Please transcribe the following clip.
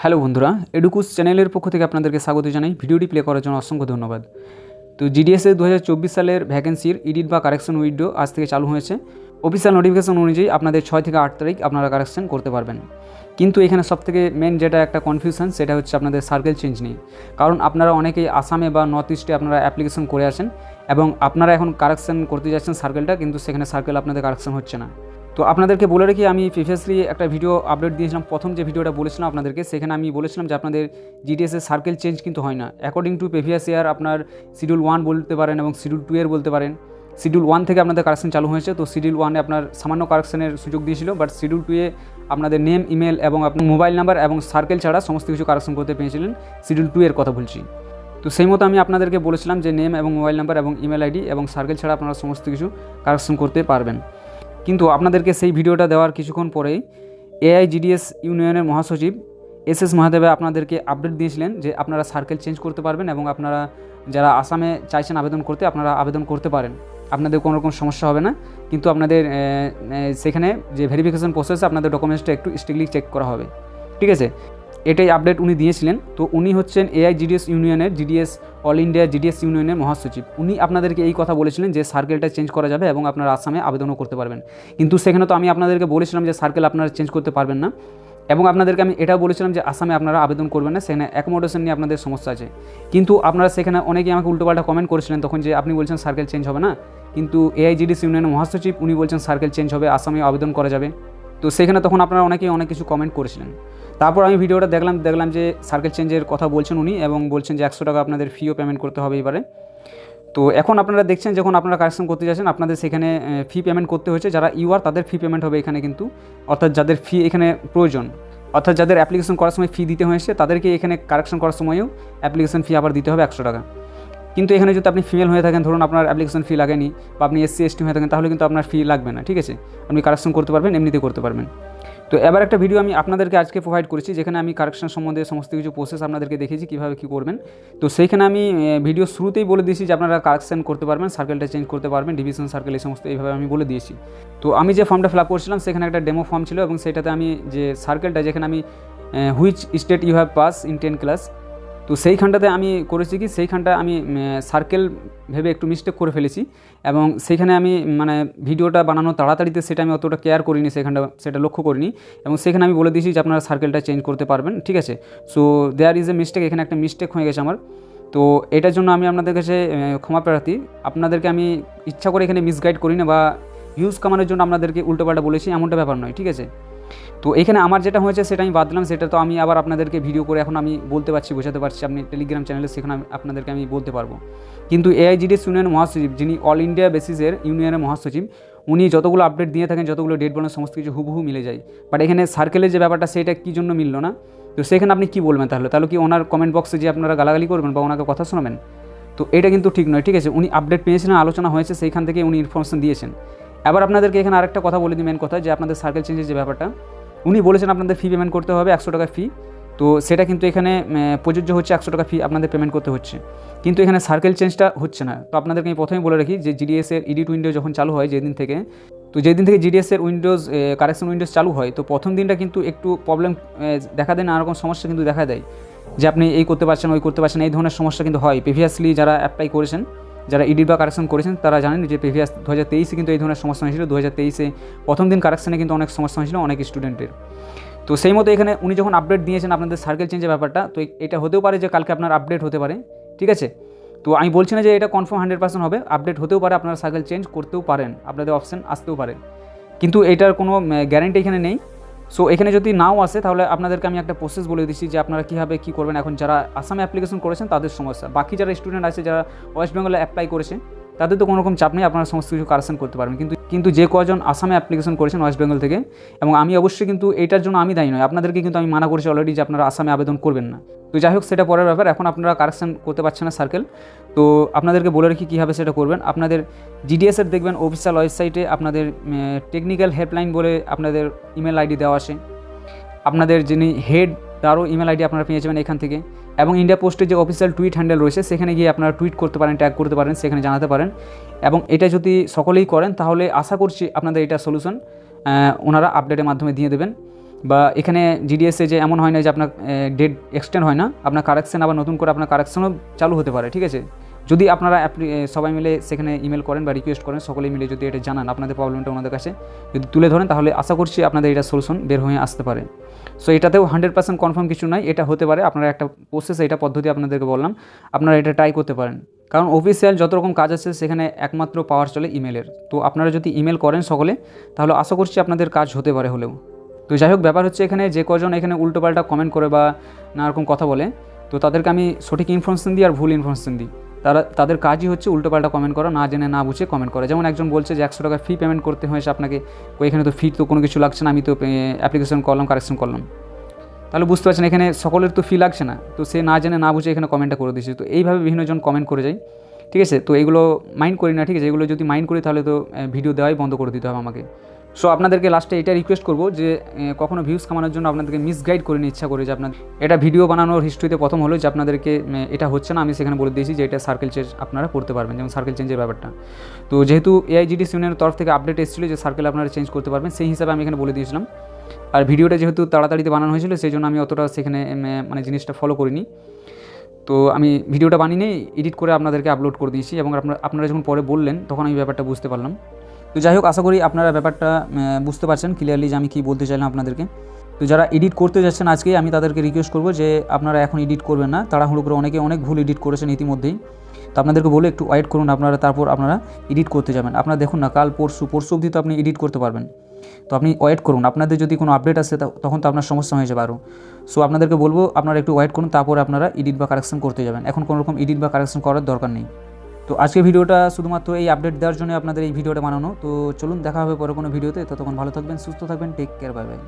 Hello বন্ধুরা, এডুকুস চ্যানেলের পক্ষ থেকে আপনাদেরকে স্বাগত জানাই। ভিডিওটি প্লে করার জন্য অসংখ্য ধন্যবাদ। তো জিডিএসের 2024 সালের ভ্যাকেন্সির এডিট বা কারেকশন উইন্ডো আজ থেকে চালু হয়েছে। অফিসিয়াল নোটিফিকেশন অনুযায়ী আপনাদের 6 থেকে 8 তারিখ আপনারা কারেকশন করতে পারবেন। কিন্তু এখানে সবথেকে মেন যেটা একটা কনফিউশন সেটা হচ্ছে আপনাদের সার্কেল চেঞ্জ নিয়ে। কারণ আপনারা অনেকেই আসামে বা নর্থ ইস্টে আপনারা অ্যাপ্লিকেশন করে আসেন এবং আপনারা এখন কারেকশন করতে যাচ্ছেন সার্কেলটা, কিন্তু সেখানে সার্কেল আপনাদের কারেকশন হচ্ছে না। তো আপনাদেরকে বলে রাখি, আমি প্রিভিয়াসলি একটা ভিডিও আপলোড দিয়েছিলাম। প্রথম যে ভিডিওটা বলেছিলাম আপনাদেরকে, সেখানে আমি বলেছিলাম যে আপনাদের জিডিএসের সার্কেল চেঞ্জ কিন্তু হয় না। অ্যাকর্ডিং টু প্রিভিয়াস ইয়ার আপনার শিডিউল 1 বলতে পারেন এবং শিডিউল 2 এর বলতে পারেন। শিডিউল 1 থেকে আপনাদের কারেকশন চালু হয়েছে, তো শিডিউল 1-এ আপনার সামান্য কারেকশনের সুযোগ দিয়েছিল, বাট শিডিউল 2-এ আপনাদের নেম, ইমেল এবং আপনার মোবাইল নাম্বার এবং সার্কেল ছাড়া সমস্ত কিছু কারেকশন করতে পেরেছিলেন। শিডিউল 2 এর কথা বলছি। তো সেই মতো আমি আপনাদেরকে বলেছিলাম যে নেম এবং মোবাইল নাম্বার এবং ইমেল আইডি এবং সার্কেল ছাড়া আপনারা সমস্ত কিছু কারেকশন করতে পারবেন। কিন্তু আপনাদেরকে সেই ভিডিওটা দেওয়ার কিছুক্ষণ পরেই এআইজিডিএস ইউনিয়নের মহাসচিব এস মহাদেব আপনাদেরকে আপডেট দিয়েছিলেন যে আপনারা সার্কেল চেঞ্জ করতে পারবেন এবং আপনারা যারা আসামে চাইছেন আবেদন করতে, আপনারা আবেদন করতে পারেন। আপনাদের কোনো রকম সমস্যা হবে না। কিন্তু আপনাদের সেখানে যে ভেরিফিকেশন প্রসেসে আপনাদের ডকুমেন্টসটা একটু স্ট্রিক্টলি চেক করা হবে, ঠিক আছে? এটাই আপডেট উনি দিয়েছিলেন। তো উনি হচ্ছেন এআইজিডিএস ইউনিয়নের অল ইন্ডিয়া জিডিএস ইউনিয়নের মহাসচিব। উনি আপনাদেরকে এই কথা বলেছিলেন যে সার্কেলটা চেঞ্জ করা যাবে এবং আপনারা আসামে আবেদনও করতে পারবেন। কিন্তু সেখানে তো আমি আপনাদেরকে বলেছিলাম যে সার্কেল আপনারা চেঞ্জ করতে পারবেন না, এবং আপনাদেরকে আমি এটাও বলেছিলাম যে আসামে আপনারা আবেদন করবেন না, সেখানে অ্যাকোমোডেশন নিয়ে আপনাদের সমস্যা আছে। কিন্তু আপনারা সেখানে অনেকেই আমাকে উল্টোপাল্টা কমেন্ট করেছিলেন তখন, যে আপনি বলছেন সার্কেল চেঞ্জ হবে না, কিন্তু এআইজিডিএস ইউনিয়নের মহাসচিব উনি বলছেন সার্কেল চেঞ্জ হবে, আসামে আবেদন করা যাবে। তো সেখানে তখন আপনারা অনেকেই অনেক কিছু কমেন্ট করেছিলেন। তারপর আমি ভিডিওটা দেখলাম যে সার্কেল চেঞ্জের কথা বলছেন উনি, এবং বলছেন যে 100 টাকা আপনাদের ফিও পেমেন্ট করতে হবে এবারে। তো এখন আপনারা দেখছেন যখন আপনারা কারেকশন করতে যাচ্ছেন আপনাদের সেখানে ফি পেমেন্ট করতে হচ্ছে। যারা ইউআর তাদের ফি পেমেন্ট হবে এখানে, কিন্তু অর্থাৎ যাদের ফি এখানে প্রয়োজন, অর্থাৎ যাদের অ্যাপ্লিকেশন করার সময় ফি দিতে হয়েছে তাদেরকে এখানে কারেকশন করার সময়ও অ্যাপ্লিকেশন ফি আবার দিতে হবে 100 টাকা। কিন্তু এখানে যদি আপনি ফিমেল হয়ে থাকেন, ধরুন আপনার অ্যাপ্লিকেশন ফি লাগেনি, বা আপনি SC ST হয়ে থাকেন, তাহলে কিন্তু আপনার ফি লাগবে না, ঠিক আছে? আপনি কারেকশন করতে পারবেন, এমনিতে করতে পারবেন। তো এবার একটা ভিডিও আমি আপনাদেরকে আজকে প্রোভাইড করেছি, যেখানে আমি কারেকশন সম্বন্ধে সমস্ত কিছু প্রসেস আপনাদেরকে দেখিয়েছি কীভাবে কী করবেন। তো সেইখানে আমি ভিডিও শুরুতেই বলে দিয়েছি যে আপনারা কারেকশন করতে পারবেন, সার্কেলটা চেঞ্জ করতে পারবেন, ডিভিশন সার্কেল এই সমস্ত এইভাবে আমি বলে দিয়েছি। তো আমি যে ফর্মটা ফিল আপ করছিলাম সেখানে একটা ডেমো ফর্ম ছিল, এবং সেটাতে আমি যে সার্কেলটা, যেখানে আমি which state you have pass in 10 class, তো সেইখানটাতে আমি করেছি কি, সেইখানটা আমি সার্কেল ভেবে একটু মিস্টেক করে ফেলেছি, এবং সেইখানে আমি মানে ভিডিওটা বানানো তাড়াতাড়িতে সেটা আমি অতটা কেয়ার করিনি, সেটা লক্ষ্য করিনি, এবং সেখানে আমি বলে দিয়েছি যে আপনারা সার্কেলটা চেঞ্জ করতে পারবেন, ঠিক আছে? So there is a mistake, এখানে একটা মিস্টেক হয়ে গেছে আমার। তো এটার জন্য আমি আপনাদের কাছে ক্ষমা প্রার্থী। আপনাদেরকে আমি ইচ্ছা করে এখানে মিসগাইড করি না বা ভিউজ কামানোর জন্য আপনাদেরকে উল্টোপাল্টা বলেছি, এমনটা ব্যাপার নয়, ঠিক আছে? তো এখানে আমার যেটা হয়েছে সেটা আমি বাদ দিলাম, সেটা তো আমি আবার আপনাদেরকে ভিডিও করে এখন আমি বলতে পারছি, বোঝাতে পারছি, আপনি টেলিগ্রাম চ্যানেলে সেখানে আপনাদেরকে আমি বলতে পারবো। কিন্তু এআইজিডিএস ইউনিয়নের মহাসচিব, যিনি অল ইন্ডিয়া বেসিসের ইউনিয়নের মহাসচিব, উনি যতগুলো আপডেট দিয়ে থাকেন, যতগুলো ডেট বলেন, সমস্ত কিছু হুবহু মিলে যায়। বাট এখানে সার্কেলের যে ব্যাপারটা সেটা কী জন্য মিললো না, তো সেখানে আপনি কী বলবেন? তাহলে কি ওনার কমেন্ট বক্সে যে আপনারা গালাগালি করবেন বা ওনাকে কথা শোনাবেন? তো এটা কিন্তু ঠিক নয়, ঠিক আছে? উনি আপডেট পেয়েছিলেন, আলোচনা হয়েছে, সেইখান থেকে উনি ইনফরমেশন দিয়েছেন। এবার আপনাদেরকে এখানে আরেকটা কথা বলে দিই, মেন কথা, যে আপনাদের সার্কেল চেঞ্জের যে ব্যাপারটা, উনি বলেছেন আপনাদের ফি পেমেন্ট করতে হবে 100 টাকা ফি। তো সেটা কিন্তু এখানে প্রযোজ্য হচ্ছে, 100 টাকা ফি আপনাদের পেমেন্ট করতে হচ্ছে, কিন্তু এখানে সার্কেল চেঞ্জটা হচ্ছে না। তো আপনাদেরকে আমি প্রথমেই বলে রাখি যে জিডিএসের এডিট উইন্ডো যখন চালু হয় যেদিন থেকে জিডিএসের কারেকশন উইন্ডোজ চালু হয়, তো প্রথম দিনটা কিন্তু একটু প্রবলেম দেখা দেয়, নানা রকম সমস্যা কিন্তু দেখা দেয়, যে আপনি এই করতে পারছেন, ওই করতে পারছেন, এই ধরনের সমস্যা কিন্তু হয়। প্রিভিয়াসলি যারা অ্যাপ্লাই করেছেন, যারা এডিট বা কারেকশন করেছেন, তারা জানেন যে প্রিভিয়াস 2023-এ কিন্তু এই ধরনের সমস্যা হয়েছিল। 2023-এ প্রথম দিন কারেকশানে কিন্তু অনেক সমস্যা হয়েছিল অনেক স্টুডেন্টের। তো সেই মতো এখানে উনি যখন আপডেট দিয়েছেন আপনাদের সার্কেল চেঞ্জের ব্যাপারটা, তো এটা হতেও পারে যে কালকে আপনার আপডেট হতে পারে, ঠিক আছে? তো আমি বলছি না যে এটা কনফার্ম 100% হবে, আপডেট হতেও পারে, আপনারা সার্কেল চেঞ্জ করতেও পারেন, আপনাদের অপশান আসতেও পারে, কিন্তু এটার কোনো গ্যারেন্টি এখানে নেই। সো এখানে যদি নাও আসে, তাহলে আপনাদেরকে আমি একটা প্রসেস বলে দিচ্ছি যে আপনারা কীভাবে কী করবেন। এখন যারা আসামে অ্যাপ্লিকেশন করেছেন তাদের সমস্যা, বাকি যারা স্টুডেন্ট আছে যারা ওয়েস্ট বেঙ্গলে অ্যাপ্লাই করেছে তাদের তো কোনো রকম চাপ নেই, আপনারা সমস্ত কিছু কারেকশন করতে পারবেন। কিন্তু যে কজন আসামে অ্যাপ্লিকেশন করেছেন ওয়েস্ট বেঙ্গল থেকে, এবং আমি অবশ্যই কিন্তু এইটার জন্য আমি দায়ী নয়, আপনাদেরকে কিন্তু আমি মানা করেছি অলরেডি যে আপনারা আসামে আবেদন করবেন না। তো যাই হোক, সেটা পরের ব্যাপার। এখন আপনারা কারেকশন করতে পারছেন না সার্কেল, তো আপনাদেরকে বলে রাখি কীভাবে সেটা করবেন। আপনাদের জিডিএসের দেখবেন অফিসিয়াল ওয়েবসাইটে আপনাদের টেকনিক্যাল হেল্পলাইন বলে আপনাদের ইমেল আইডি দেওয়া আছে, আপনাদের যিনি হেড তারও ইমেল আইডি আপনারা পেয়ে যাবেন এখান থেকে, এবং ইন্ডিয়া পোস্টের যে অফিসিয়াল টুইট হ্যান্ডেল রয়েছে সেখানে গিয়ে আপনারা টুইট করতে পারেন, ট্যাগ করতে পারেন, সেখানে জানাতে পারেন। এবং এটা যদি সকলেই করেন তাহলে আশা করছি আপনাদের এটা সলিউশন ওনারা আপডেটের মাধ্যমে দিয়ে দেবেন। বা এখানে জিডিএসে যে এমন হয় না যে আপনার ডেট এক্সটেন্ড হয় না, আপনার কারেকশন আবার নতুন করে আপনার কারেকশনও চালু হতে পারে, ঠিক আছে। যদি আপনারা সবাই মিলে সেখানে ইমেল করেন বা রিকোয়েস্ট করেন, সকলে মিলে যদি এটা জানান আপনাদের প্রবলেমটা ওনাদের কাছে যদি তুলে ধরেন, তাহলে আশা করছি আপনাদের এটা সলিউশন বের হয়ে আসতে পারে। সো এটাতেও 100% কনফার্ম কিছু নয়, এটা হতে পারে। আপনারা একটা প্রসেস, এটা পদ্ধতি আপনাদেরকে বললাম, আপনারা এটা ট্রাই করতে পারেন। কারণ অফিসিয়াল যত রকম কাজ আছে সেখানে একমাত্র পাওয়ার চলে ইমেলের। তো আপনারা যদি ইমেল করেন সকলে, তাহলে আশা করছি আপনাদের কাজ হতে পারে হলেও। তো যাই হোক, ব্যাপার হচ্ছে এখানে যে কজন এখানে উল্টোপাল্টা কমেন্ট করে বা নানারকম কথা বলে, তো তাদেরকে আমি সঠিক ইনফরমেশন দিই আর ভুল ইনফরমেশন দিই। তাদের কাজই হচ্ছে উল্টোপাল্টা কমেন্ট করা, না জেনে না বুঝে কমেন্ট করা। যেমন একজন বলছে যে 100 টাকা ফি পেমেন্ট করতে হয়েছে আপনাকে, এখানে তো ফি তো কোনো কিছু লাগছে না, আমি তো অ্যাপ্লিকেশন করলাম, কারেকশন করলাম। তাহলে বুঝতে পারছেন এখানে সকলের তো ফি লাগছে না, তো সে না জেনে না বুঝে এখানে কমেন্টটা করে দিয়েছে। তো এইভাবে বিভিন্নজন কমেন্ট করে যায়, ঠিক আছে। তো এইগুলো মাইন্ড করি না, ঠিক আছে। এগুলো যদি মাইন্ড করি তাহলে তো ভিডিও দেওয়াই বন্ধ করে দিতে হবে আমাকে। সো আপনাদেরকে লাস্টে এটা রিকোয়েস্ট করবো যে কখনো ভিউজ কামানোর জন্য আপনাদেরকে মিসগাইড করে নিয়ে ইচ্ছা করে যে আপনার এটা ভিডিও বানানোর হিস্ট্রিতে প্রথম হলো যে আপনাদেরকে এটা হচ্ছে না, আমি সেখানে বলে দিয়েছি যে এটা সার্কেল চেঞ্জ আপনারা করতে পারবেন, যেমন সার্কেল চেঞ্জের ব্যাপারটা। তো যেহেতু এআইজিডিসি ইউনিয়নের তরফ থেকে আপডেট এসেছিলো যে সার্কেল আপনারা চেঞ্জ করতে পারবেন, সেই হিসাবে আমি এখানে বলে দিয়েছিলাম। আর ভিডিওটা যেহেতু তাড়াতাড়িতে বানানো হয়েছিল, সেই জন্য আমি অতটা সেখানে মানে জিনিসটা ফলো করিনি। তো আমি ভিডিওটা বানিয়ে এডিট করে আপনাদেরকে আপলোড করে দিয়েছি, এবং আপনারা যখন পরে বললেন তখন আমি ব্যাপারটা বুঝতে পারলাম। তো যাই হোক, আশা করি আপনারা ব্যাপারটা বুঝতে পারছেন ক্লিয়ারলি যে আমি কী বলতে চাইলাম আপনাদেরকে। তো যারা এডিট করতে যাচ্ছেন আজকে, আমি তাদেরকে রিকোয়েস্ট করবো যে আপনারা এখন এডিট করবেন না, তাড়াহুড়ো করে অনেক ভুল এডিট করেছেন ইতিমধ্যেই। তো আপনাদেরকে বলে একটু ওয়েট করুন আপনারা, তারপর আপনারা এডিট করতে যাবেন। আপনারা দেখুন না, কাল পরশু অবধি তো আপনি এডিট করতে পারবেন। তো আপনি ওয়েট করুন, আপনাদের যদি কোনো আপডেট আসে তখন তো আপনার সমস্যা হয়ে যাবে আরও। সো আপনাদেরকে বলবো আপনারা একটু ওয়েট করুন, তারপরে আপনারা এডিট বা কারেকশন করতে যাবেন। এখন কোনো রকম এডিট বা কারেকশন করার দরকার নেই। তো আজকে ভিডিওটা শুধুমাত্র এই আপডেট দেওয়ার জন্য আপনাদের এই ভিডিওটা বানানো। তো চলুন, দেখা হবে পরে কোনো ভিডিওতে। ততক্ষণ ভালো থাকবেন, সুস্থ থাকবেন, টেক কেয়ার, বাই বাই।